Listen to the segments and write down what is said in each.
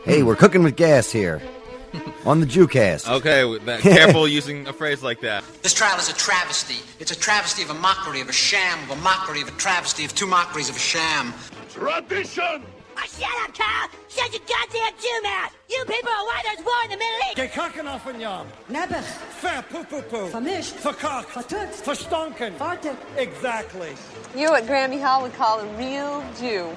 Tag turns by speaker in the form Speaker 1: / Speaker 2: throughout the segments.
Speaker 1: Hey, we're cooking with gas here on the Jewcast.
Speaker 2: Okay, careful using a phrase like that.
Speaker 3: This trial is a travesty. It's a travesty of a mockery, of a sham, of a mockery, of a travesty, of two mockeries, of a sham.
Speaker 4: Tradition!
Speaker 5: Oh, shut up, Carl! Shut your goddamn Jew mouth! You people are why there's war in the Middle East!
Speaker 6: Gekakken van Jan.
Speaker 7: Nebbig.
Speaker 6: Ver poepoepoe.
Speaker 7: Vermischt.
Speaker 6: Verkakt.
Speaker 7: Vertut.
Speaker 6: Verstonken.
Speaker 7: Fartig.
Speaker 6: Exactly.
Speaker 8: You what Grammy Hall would call a real Jew.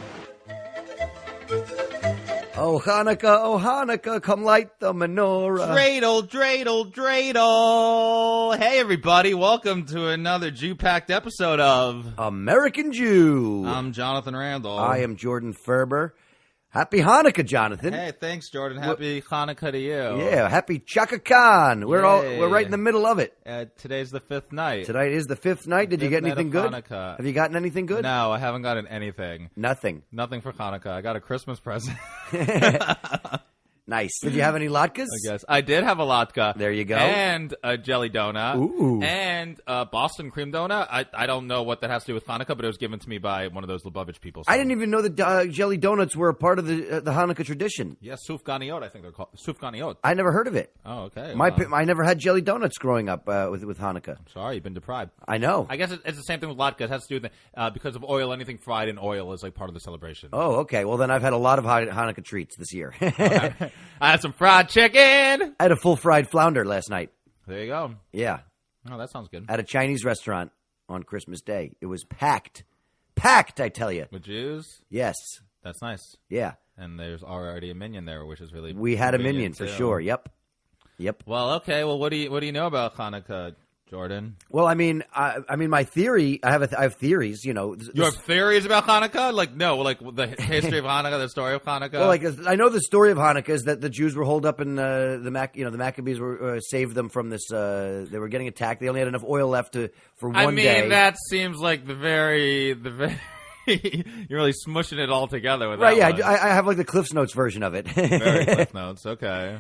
Speaker 1: Oh, Hanukkah, come light the menorah.
Speaker 2: Dreidel, dreidel, dreidel. Hey, everybody. Welcome to another Jew-packed episode of
Speaker 1: American Jew.
Speaker 2: I'm Jonathan Randall.
Speaker 1: I am Jordan Ferber. Happy Hanukkah, Jonathan.
Speaker 2: Hey, thanks, Jordan. Happy Hanukkah to you.
Speaker 1: Yeah, happy Chaka Khan. We're right in the middle of it.
Speaker 2: Today's the fifth night.
Speaker 1: Tonight is the fifth night. Did you get anything good?
Speaker 2: Hanukkah.
Speaker 1: Have you gotten anything good?
Speaker 2: No, I haven't gotten anything.
Speaker 1: Nothing.
Speaker 2: Nothing for Hanukkah. I got a Christmas present.
Speaker 1: Nice. Did you have any latkes?
Speaker 2: I guess. I did have a latke.
Speaker 1: There you go.
Speaker 2: And a jelly donut.
Speaker 1: Ooh.
Speaker 2: And a Boston cream donut. I don't know what that has to do with Hanukkah, but it was given to me by one of those Lubavitch people. So.
Speaker 1: I didn't even know that jelly donuts were a part of the Hanukkah tradition.
Speaker 2: Yes, sufganiot, I think they're called. Sufganiot.
Speaker 1: I never heard of it.
Speaker 2: Oh, okay.
Speaker 1: I never had jelly donuts growing up with Hanukkah.
Speaker 2: I'm sorry, you've been deprived.
Speaker 1: I know.
Speaker 2: I guess it's the same thing with latke. It has to do with because of oil. Anything fried in oil is like part of the celebration.
Speaker 1: Oh, okay. Well, then I've had a lot of Hanukkah treats this year.
Speaker 2: Okay. I had some fried chicken.
Speaker 1: I had a full fried flounder last night.
Speaker 2: There you go.
Speaker 1: Yeah.
Speaker 2: Oh, that sounds good.
Speaker 1: At a Chinese restaurant on Christmas Day. It was packed. Packed, I tell you.
Speaker 2: With Jews?
Speaker 1: Yes.
Speaker 2: That's nice.
Speaker 1: Yeah.
Speaker 2: And there's already a minion there, which is really
Speaker 1: We had a minion for sure. Yep.
Speaker 2: Well, okay. Well, what do you know about Hanukkah, Jordan?
Speaker 1: Well, I mean, my theory. I have theories. You know,
Speaker 2: You have theories about Hanukkah? Like the history of Hanukkah, the story of Hanukkah.
Speaker 1: Well, I know the story of Hanukkah is that the Jews were holed up in the Maccabees were saved them from this. They were getting attacked. They only had enough oil left for one day.
Speaker 2: I mean, that seems like the very. You're really smushing it all together with
Speaker 1: right?
Speaker 2: that
Speaker 1: Yeah,
Speaker 2: one.
Speaker 1: I have like the Cliffs Notes version of it.
Speaker 2: Very Cliff Notes. Okay.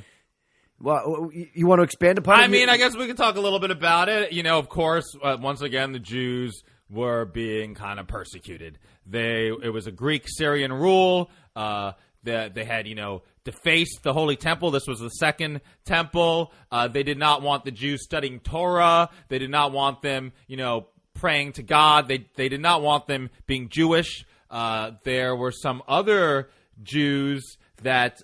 Speaker 1: Well, you want to expand upon it?
Speaker 2: I mean, I guess we can talk a little bit about it. You know, of course, once again, the Jews were being kind of persecuted. It was a Greek-Syrian rule. They had, defaced the Holy Temple. This was the second temple. They did not want the Jews studying Torah. They did not want them, praying to God. They did not want them being Jewish. There were some other Jews that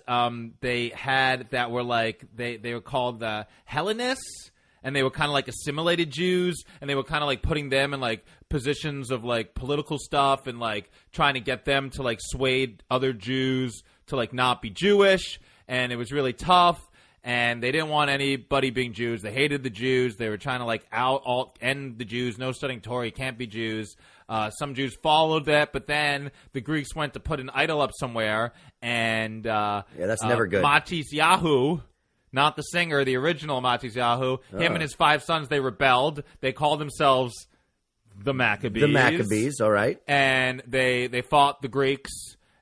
Speaker 2: they had that were like they were called the Hellenists, and they were kind of like assimilated Jews, and they were kind of like putting them in like positions of like political stuff and like trying to get them to like sway other Jews to like not be Jewish, and it was really tough. And they didn't want anybody being Jews. They hated the Jews. They were trying to like end the Jews. No studying Torah. You can't be Jews. Some Jews followed that, but then the Greeks went to put an idol up somewhere, and
Speaker 1: that's never good.
Speaker 2: Matisyahu, not the singer, the original Matisyahu, him and his 5 sons, they rebelled. They called themselves the Maccabees.
Speaker 1: The Maccabees, all right.
Speaker 2: And they fought the Greeks,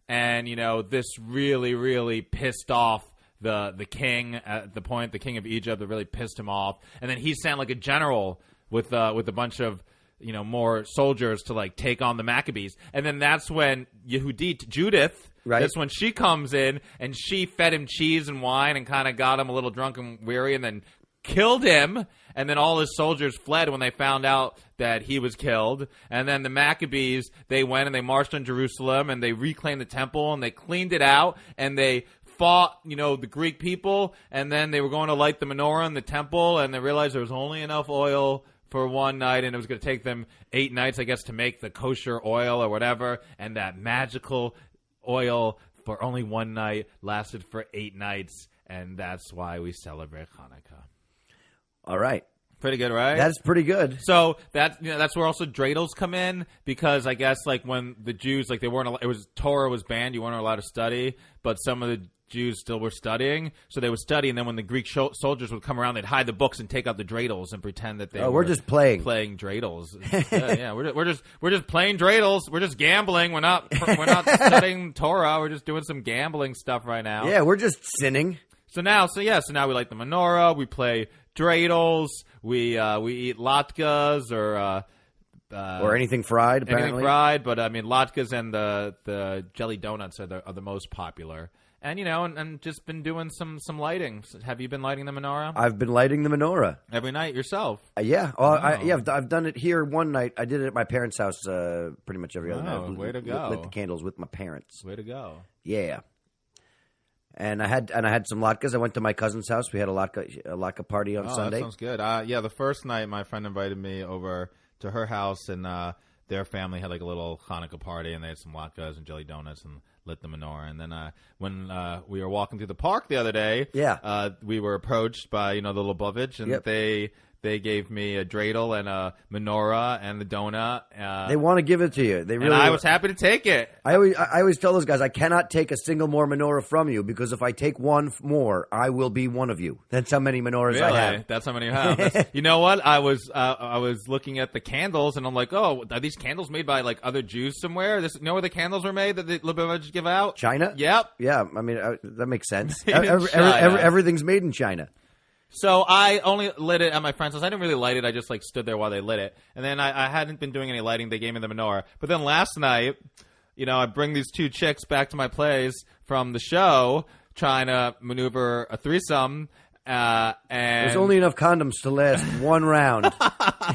Speaker 2: and this really, really pissed off the king at the point, the king of Egypt, that really pissed him off. And then he sent like a general with a bunch of more soldiers to like take on the Maccabees. And then that's when Judith,
Speaker 1: right,
Speaker 2: that's when she comes in and she fed him cheese and wine and kind of got him a little drunk and weary, and then killed him. And then all his soldiers fled when they found out that he was killed. And then the Maccabees, they went and they marched on Jerusalem, and they reclaimed the temple, and they cleaned it out, and they fought, the Greek people, and then they were going to light the menorah in the temple, and they realized there was only enough oil for one night, and it was going to take them 8 nights, I guess, to make the kosher oil or whatever, and that magical oil for only one night lasted for 8 nights, and that's why we celebrate Hanukkah.
Speaker 1: All right.
Speaker 2: Pretty good, right?
Speaker 1: That's pretty good.
Speaker 2: So that's where also dreidels come in, because I guess like when the Jews, like they weren't, Torah was banned, you weren't allowed to study, but some of the Jews still were studying, so they would study, and then when the Greek soldiers would come around, they'd hide the books and take out the dreidels and pretend that they
Speaker 1: we're just playing
Speaker 2: dreidels. Yeah, we're just playing dreidels. We're just gambling. We're not studying Torah. We're just doing some gambling stuff right now.
Speaker 1: Yeah, we're just sinning.
Speaker 2: So now we light the menorah. We play dreidels. We eat latkes or
Speaker 1: or anything fried. Apparently,
Speaker 2: anything fried. But I mean, latkes and the jelly donuts are the most popular. And and just been doing some lighting. Have you been lighting the menorah?
Speaker 1: I've been lighting the menorah
Speaker 2: Every night yourself?
Speaker 1: Yeah. I've done it here one night. I did it at my parents' house pretty much every other night.
Speaker 2: Way to go!
Speaker 1: Lit the candles with my parents.
Speaker 2: Way to go!
Speaker 1: Yeah. And I had some latkes. I went to my cousin's house. We had a latke party on Sunday.
Speaker 2: That sounds good. The first night my friend invited me over to her house, and their family had like a little Hanukkah party, and they had some latkes and jelly donuts and lit the menorah. And then when we were walking through the park the other day, we were approached by the Lubavitch, and they gave me a dreidel and a menorah and the donut.
Speaker 1: They want to give it to you. They really.
Speaker 2: And I was happy to take it.
Speaker 1: I always tell those guys, I cannot take a single more menorah from you, because if I take one more, I will be one of you. That's how many menorahs I have.
Speaker 2: That's how many you have. You know what? I was looking at the candles, and I'm like, oh, are these candles made by like other Jews somewhere? You know where the candles were made that the Lubavitch give out?
Speaker 1: China?
Speaker 2: Yep.
Speaker 1: Yeah, I mean, that makes sense.
Speaker 2: China.
Speaker 1: Everything's made in China.
Speaker 2: So I only lit it at my friend's house. I didn't really light it. I just like stood there while they lit it. And then I hadn't been doing any lighting. They gave me the menorah. But then last night, I bring these two chicks back to my place from the show, trying to maneuver a threesome. And
Speaker 1: there's only enough condoms to last one round.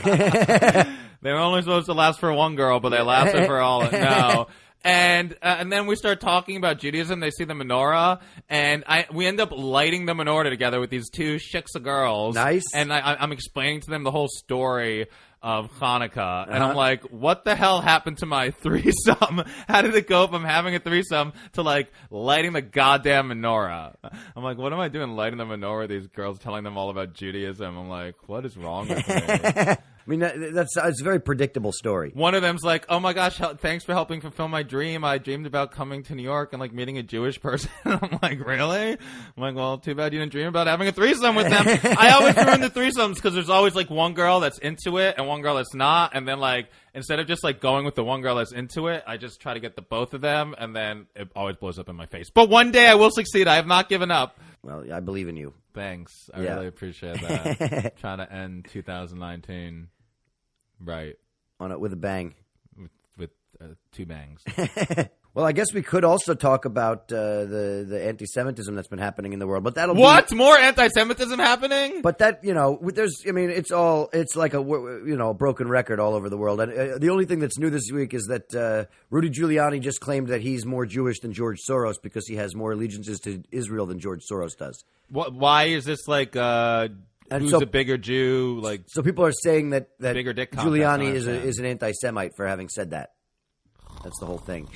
Speaker 2: They were only supposed to last for one girl, but they lasted for all. No. And then we start talking about Judaism. They see the menorah, and we end up lighting the menorah together with these two shiksa girls.
Speaker 1: Nice.
Speaker 2: And I'm explaining to them the whole story of Hanukkah, and I'm like, what the hell happened to my threesome? How did it go from having a threesome to like lighting the goddamn menorah? I'm like, what am I doing lighting the menorah? These girls telling them all about Judaism. I'm like, what is wrong with me?
Speaker 1: I mean, it's a very predictable story.
Speaker 2: One of them's like, oh my gosh, thanks for helping fulfill my dream. I dreamed about coming to New York and like meeting a Jewish person. I'm like, really? I'm like, well, too bad you didn't dream about having a threesome with them. I always ruin the threesomes because there's always like one girl that's into it and one girl that's not. And then like, instead of just like going with the one girl that's into it, I just try to get the both of them, and then it always blows up in my face. But one day I will succeed. I have not given up.
Speaker 1: Well, I believe in you.
Speaker 2: Thanks. I really appreciate that. Trying to end 2019 right.
Speaker 1: On it with a bang.
Speaker 2: With two bangs.
Speaker 1: Well, I guess we could also talk about the anti-Semitism that's been happening in the world, but that'll
Speaker 2: more anti-Semitism happening?
Speaker 1: But that it's like a broken record all over the world. And the only thing that's new this week is that Rudy Giuliani just claimed that he's more Jewish than George Soros because he has more allegiances to Israel than George Soros does.
Speaker 2: Why is this like? Who's a bigger Jew? Like,
Speaker 1: so people are saying that
Speaker 2: bigger dick
Speaker 1: Giuliani is an anti-Semite for having said that. That's the whole thing.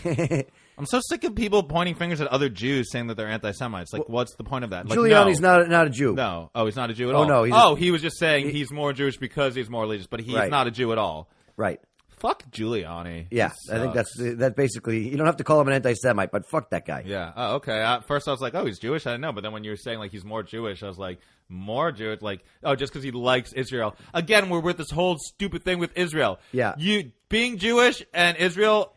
Speaker 2: I'm so sick of people pointing fingers at other Jews saying that they're anti-Semites. Like, what's the point of that? Like,
Speaker 1: Giuliani's not a Jew.
Speaker 2: No. Oh, he's not a Jew at all?
Speaker 1: No.
Speaker 2: He was just saying he's more Jewish because he's more religious, but he's not a Jew at all.
Speaker 1: Right.
Speaker 2: Fuck Giuliani.
Speaker 1: Yeah, I think that's basically, you don't have to call him an anti-Semite, but fuck that guy.
Speaker 2: Yeah. Oh, okay. First I was like, oh, he's Jewish? I didn't know. But then when you were saying like he's more Jewish, I was like, more Jewish? Like, oh, just because he likes Israel. Again, we're with this whole stupid thing with Israel.
Speaker 1: Yeah.
Speaker 2: You being Jewish and Israel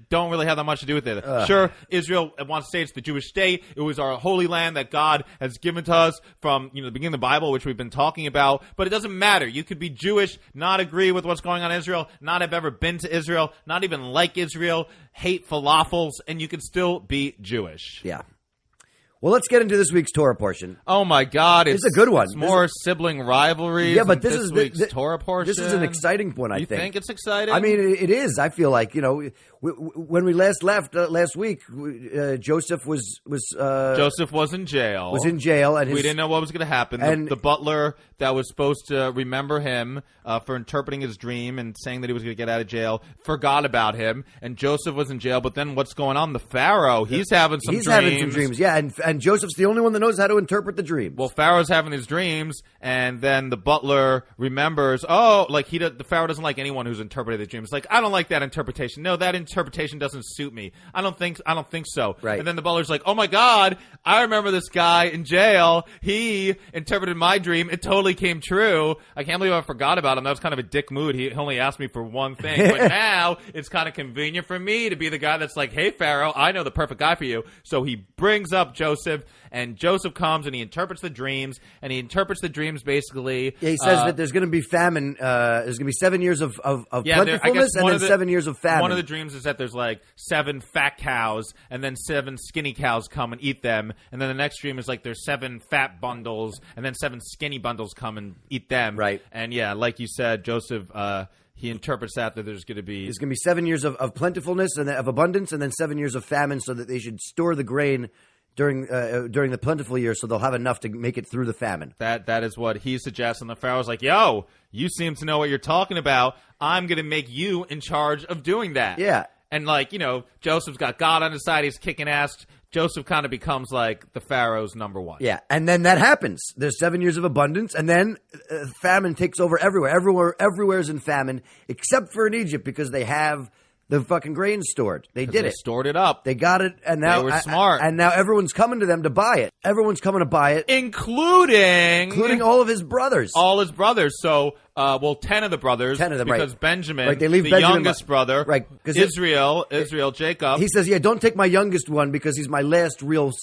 Speaker 2: don't really have that much to do with it. Sure, Israel wants to say it's the Jewish state. It was our holy land that God has given to us from the beginning of the Bible, which we've been talking about. But it doesn't matter. You could be Jewish, not agree with what's going on in Israel, not have ever been to Israel, not even like Israel, hate falafels, and you can still be Jewish.
Speaker 1: Yeah. Well, let's get into this week's Torah portion.
Speaker 2: Oh my God, it's
Speaker 1: a good one.
Speaker 2: It's more sibling rivalries.
Speaker 1: Yeah, but this is
Speaker 2: week's Torah portion.
Speaker 1: This is an exciting one. I think.
Speaker 2: You think it's exciting?
Speaker 1: I mean, it is. I feel like when we last left last week, Joseph was
Speaker 2: Joseph was in jail.
Speaker 1: And
Speaker 2: we didn't know what was going to happen.
Speaker 1: And
Speaker 2: the butler that was supposed to remember him for interpreting his dream and saying that he was going to get out of jail forgot about him. And Joseph was in jail. But then what's going on? The Pharaoh, he's having some dreams.
Speaker 1: Yeah, and Joseph's the only one that knows how to interpret the dreams.
Speaker 2: Well, Pharaoh's having these dreams, and then the butler remembers, the Pharaoh doesn't like anyone who's interpreted the dreams. Like, I don't like that interpretation. No, that interpretation doesn't suit me. I don't think so.
Speaker 1: Right.
Speaker 2: And then the butler's like, oh my God, I remember this guy in jail. He interpreted my dream. It totally came true. I can't believe I forgot about him. That was kind of a dick mood. He only asked me for one thing. But now it's kind of convenient for me to be the guy that's like, hey, Pharaoh, I know the perfect guy for you. So he brings up Joseph Joseph, and Joseph comes and he interprets the dreams, and he interprets the dreams basically.
Speaker 1: Yeah, he says that there's going to be famine. There's going to be 7 years of plentifulness and then 7 years of famine.
Speaker 2: One of the dreams is that there's like 7 fat cows, and then 7 skinny cows come and eat them, and then the next dream is like there's 7 fat bundles, and then 7 skinny bundles come and eat them.
Speaker 1: Right.
Speaker 2: And yeah, like you said, Joseph, he interprets that there's going to be
Speaker 1: 7 years of plentifulness and of abundance, and then 7 years of famine, so that they should store the grain during the plentiful year, so they'll have enough to make it through the famine.
Speaker 2: That is what he suggests, and the Pharaoh's like, yo, you seem to know what you're talking about. I'm going to make you in charge of doing that.
Speaker 1: Yeah.
Speaker 2: And like, Joseph's got God on his side. He's kicking ass. Joseph kind of becomes like the Pharaoh's number one.
Speaker 1: Yeah, and then that happens. There's 7 years of abundance, and then famine takes over everywhere. Everywhere is in famine, except for in Egypt, because they have the fucking grain stored. They did it.
Speaker 2: Stored it up.
Speaker 1: They got it, and now
Speaker 2: they were smart.
Speaker 1: And now everyone's coming to them to buy it. Everyone's coming to buy it,
Speaker 2: including
Speaker 1: all of his brothers.
Speaker 2: All his brothers. So, 10 of the brothers.
Speaker 1: 10 of them,
Speaker 2: because
Speaker 1: right.
Speaker 2: Benjamin,
Speaker 1: right, they leave
Speaker 2: the
Speaker 1: Benjamin,
Speaker 2: youngest brother,
Speaker 1: right?
Speaker 2: Israel, Jacob.
Speaker 1: He says, "Yeah, don't take my youngest one because he's my last real,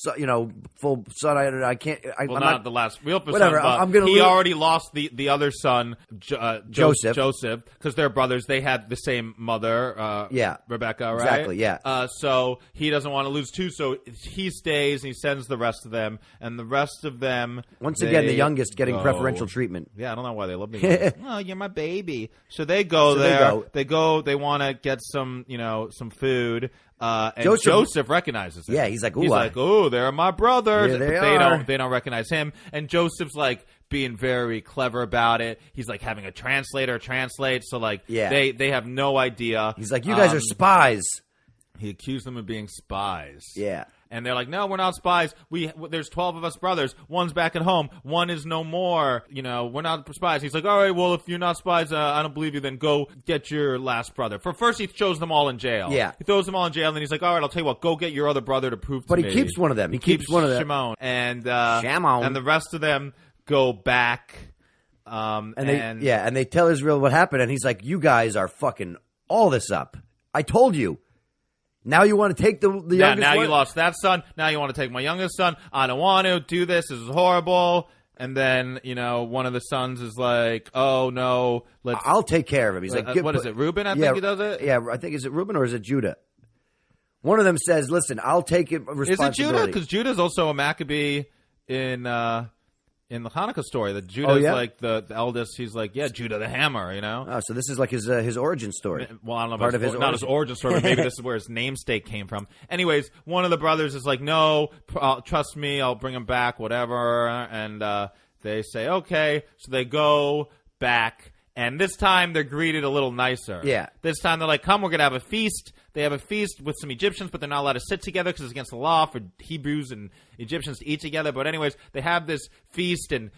Speaker 1: full son. I can't. I'm
Speaker 2: not the last real son.
Speaker 1: Whatever.
Speaker 2: But
Speaker 1: I'm gonna.
Speaker 2: He already lost the other son,
Speaker 1: Joseph,
Speaker 2: because they're brothers. They had the same mother.
Speaker 1: Yeah,
Speaker 2: Rebecca. Right.
Speaker 1: Exactly. Yeah.
Speaker 2: So he doesn't want to lose 2. So he stays and he sends the rest of them, and the rest of them
Speaker 1: once again the youngest getting preferential treatment.
Speaker 2: Yeah, I don't know why they love me. Oh, you're my baby. So they go there. They want to get some, some food. And Joseph recognizes him.
Speaker 1: Yeah, he's like,
Speaker 2: "Ooh, they're my brothers."
Speaker 1: Here they
Speaker 2: are. They don't recognize him. And Joseph's like being very clever about it. He's like having a translator translate. So like, they have no idea.
Speaker 1: He's like, "You guys are spies."
Speaker 2: He accused them of being spies.
Speaker 1: Yeah.
Speaker 2: And they're like, "No, we're not spies. There's 12 of us brothers. One's back at home. One is no more. We're not spies." He's like, "All right, well, if you're not spies, I don't believe you. Then go get your last brother." First, he throws them all in jail.
Speaker 1: Yeah.
Speaker 2: He throws them all in jail, and then he's like, "All right, I'll tell you what. Go get your other brother to prove to me."
Speaker 1: But he keeps one of them. He keeps one of them.
Speaker 2: Shimon. And
Speaker 1: Shimon.
Speaker 2: And the rest of them go back. And
Speaker 1: they tell Israel what happened, and he's like, "You guys are fucking all this up. I told you. Now you want to take the youngest one?
Speaker 2: Now you lost that son. Now you want to take my youngest son. I don't want to do this. This is horrible." And then, one of the sons is like, "Oh, no.
Speaker 1: I'll take care of him." He's like,
Speaker 2: what is it, Reuben? I think he does it?
Speaker 1: Yeah, I think, is it Reuben or is it Judah? One of them says, "Listen, I'll take it responsibility."
Speaker 2: Is it Judah? Because Judah's also a Maccabee in the Hanukkah story. That Judah's like the eldest. He's like, yeah, Judah the Hammer,
Speaker 1: Oh, so this is like his origin story.
Speaker 2: Well, I don't know about not his origin story, but maybe this is where his namesake came from. Anyways, one of the brothers is like, "No, trust me, I'll bring him back, whatever." And they say, okay. So they go back, and this time they're greeted a little nicer.
Speaker 1: Yeah.
Speaker 2: This time they're like, "Come, we're going to have a feast." They have a feast with some Egyptians, but they're not allowed to sit together because it's against the law for Hebrews and Egyptians to eat together. But anyways, they have this feast, and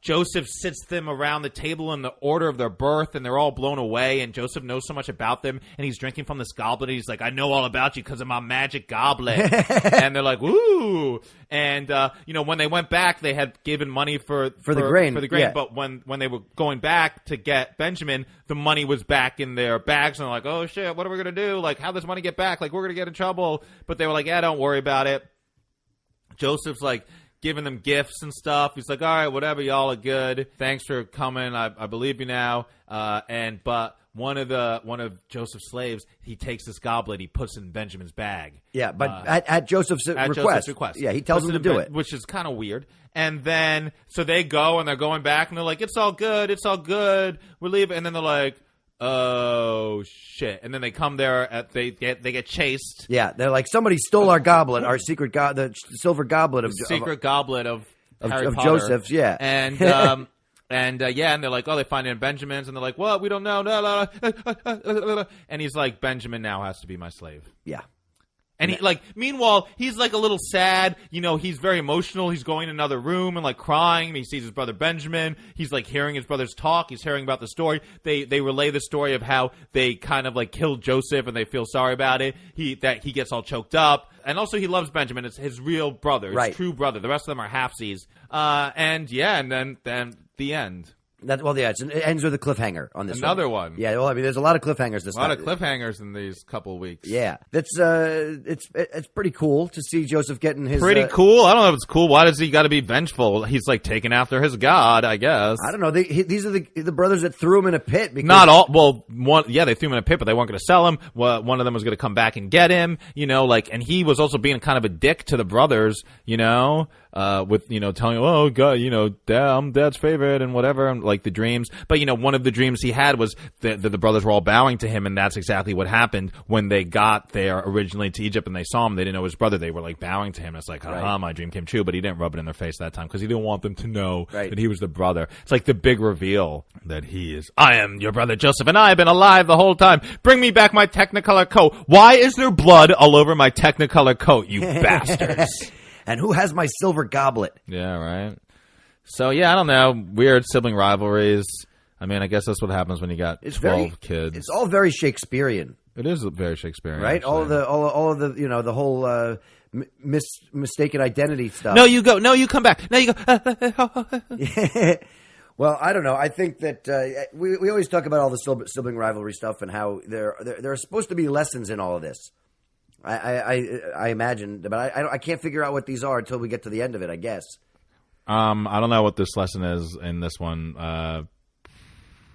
Speaker 2: Joseph sits them around the table in the order of their birth, and they're all blown away. And Joseph knows so much about them, and he's drinking from this goblet. And he's like, "I know all about you because of my magic goblet." And they're like, "Woo!" And when they went back, they had given money for the grain.
Speaker 1: Yeah.
Speaker 2: But when they were going back to get Benjamin, the money was back in their bags, and they're like, "Oh shit, what are we gonna do? Like, how'd this money get back? Like, we're gonna get in trouble." But they were like, "Yeah, don't worry about it." Joseph's like giving them gifts and stuff. He's like, "All right, whatever, y'all are good. Thanks for coming. I believe you now." But one of Joseph's slaves, he takes this goblet, he puts it in Benjamin's bag.
Speaker 1: Yeah, but at Joseph's request. Yeah, he tells him to do it,
Speaker 2: which is kind of weird. And then so they go and they're going back and they're like, "It's all good. It's all good. We're leaving." And then they're like, "Oh shit!" And then they come there. They get chased.
Speaker 1: Yeah, they're like, "Somebody stole our goblet, our secret the silver goblet of
Speaker 2: goblet of Harry Potter.
Speaker 1: Joseph's." Yeah,
Speaker 2: and and they're like, "Oh, they find it in Benjamin's," and they're like, "What? We don't know." And he's like, "Benjamin now has to be my slave."
Speaker 1: Yeah.
Speaker 2: And meanwhile, he's like a little sad. He's very emotional. He's going in another room and like crying. And he sees his brother Benjamin. He's like hearing his brothers talk. He's hearing about the story. They relay the story of how they kind of like killed Joseph and they feel sorry about it. He gets all choked up. And also he loves Benjamin. It's his real brother, his true brother. The rest of them are halfsies. And then the end.
Speaker 1: It ends with a cliffhanger on this
Speaker 2: Another one.
Speaker 1: Yeah, well, I mean, there's a lot of cliffhangers this
Speaker 2: A lot of
Speaker 1: time.
Speaker 2: cliffhangers in these couple weeks.
Speaker 1: Yeah, that's it's pretty cool to see Joseph getting his
Speaker 2: Pretty cool. I don't know if it's cool. Why does he got to be vengeful? He's like taking after his god, I guess.
Speaker 1: I don't know. These are the brothers that threw him in a pit. Because
Speaker 2: Not all. Well, they threw him in a pit, but they weren't going to sell him. One of them was going to come back and get him. And he was also being kind of a dick to the brothers. With telling, oh God, I'm Dad's favorite and whatever, and like the dreams. But one of the dreams he had was that the brothers were all bowing to him, and that's exactly what happened when they got there originally to Egypt and they saw him. They didn't know his brother. They were like bowing to him. It's like, my dream came true. But he didn't rub it in their face that time because he didn't want them to know that he was the brother. It's like the big reveal that he is. I am your brother Joseph, and I have been alive the whole time. Bring me back my Technicolor coat. Why is there blood all over my Technicolor coat, you bastards?
Speaker 1: And who has my silver goblet?
Speaker 2: Yeah, right. So, I don't know. Weird sibling rivalries. I mean, I guess that's what happens when you got 12 kids.
Speaker 1: It's all very Shakespearean.
Speaker 2: It is very Shakespearean,
Speaker 1: right?
Speaker 2: Actually.
Speaker 1: All of the the whole mistaken identity stuff.
Speaker 2: No, you go. No, you come back. No, you go.
Speaker 1: Well, I don't know. I think that we always talk about all the sibling rivalry stuff and how there are supposed to be lessons in all of this. I imagine, but I can't figure out what these are until we get to the end of it, I guess.
Speaker 2: I don't know what this lesson is in this one.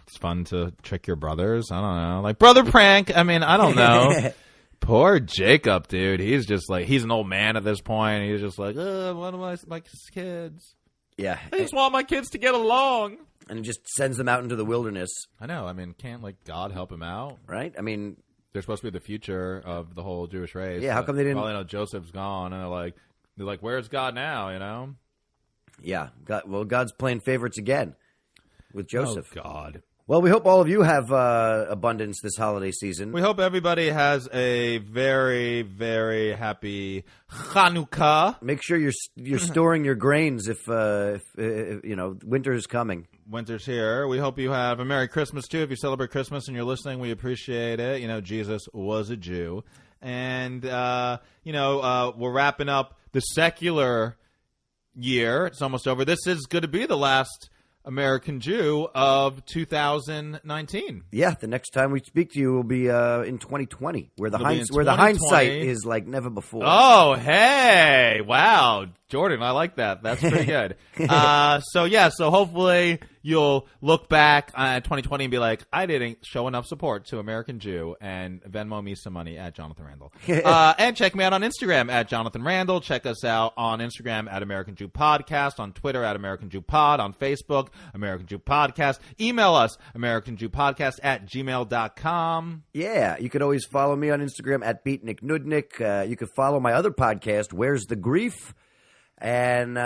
Speaker 2: It's fun to trick your brothers. I don't know. Like, brother prank. I mean, I don't know. Poor Jacob, dude. He's just like, he's an old man at this point. He's just like, what am my kids?
Speaker 1: Yeah.
Speaker 2: I just want my kids to get along.
Speaker 1: And he just sends them out into the wilderness.
Speaker 2: I know. I mean, can't, God help him out?
Speaker 1: Right? I mean,
Speaker 2: they're supposed to be the future of the whole Jewish race.
Speaker 1: Yeah, how come they didn't?
Speaker 2: Well, Joseph's gone, and they're like, where's God now?
Speaker 1: Yeah, God's playing favorites again with Joseph.
Speaker 2: Oh God.
Speaker 1: Well, we hope all of you have abundance this holiday season.
Speaker 2: We hope everybody has a very, very happy Hanukkah.
Speaker 1: Make sure you're storing your grains if winter is coming.
Speaker 2: Winter's here. We hope you have a Merry Christmas, too. If you celebrate Christmas and you're listening, we appreciate it. Jesus was a Jew. And, we're wrapping up the secular year. It's almost over. This is going to be the last American Jew of 2019.
Speaker 1: Yeah, the next time we speak to you will be in 2020, where the hindsight is like never before.
Speaker 2: Oh, hey. Wow. Jordan, I like that. That's pretty good. So hopefully you'll look back at 2020 and be like, I didn't show enough support to American Jew, and Venmo me some money at Jonathan Randall. And check me out on Instagram at Jonathan Randall. Check us out on Instagram at American Jew Podcast, on Twitter at American Jew Pod, on Facebook, American Jew Podcast. Email us, AmericanJewPodcast@gmail.com.
Speaker 1: Yeah, you could always follow me on Instagram at Beatnik Nudnik. You could follow my other podcast, Where's the Grief? And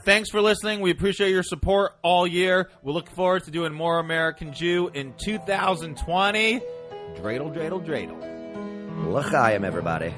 Speaker 2: thanks for listening. We appreciate your support all year. We look forward to doing more American Jew in 2020. Dreidel, dreidel, dreidel.
Speaker 1: L'chaim, everybody.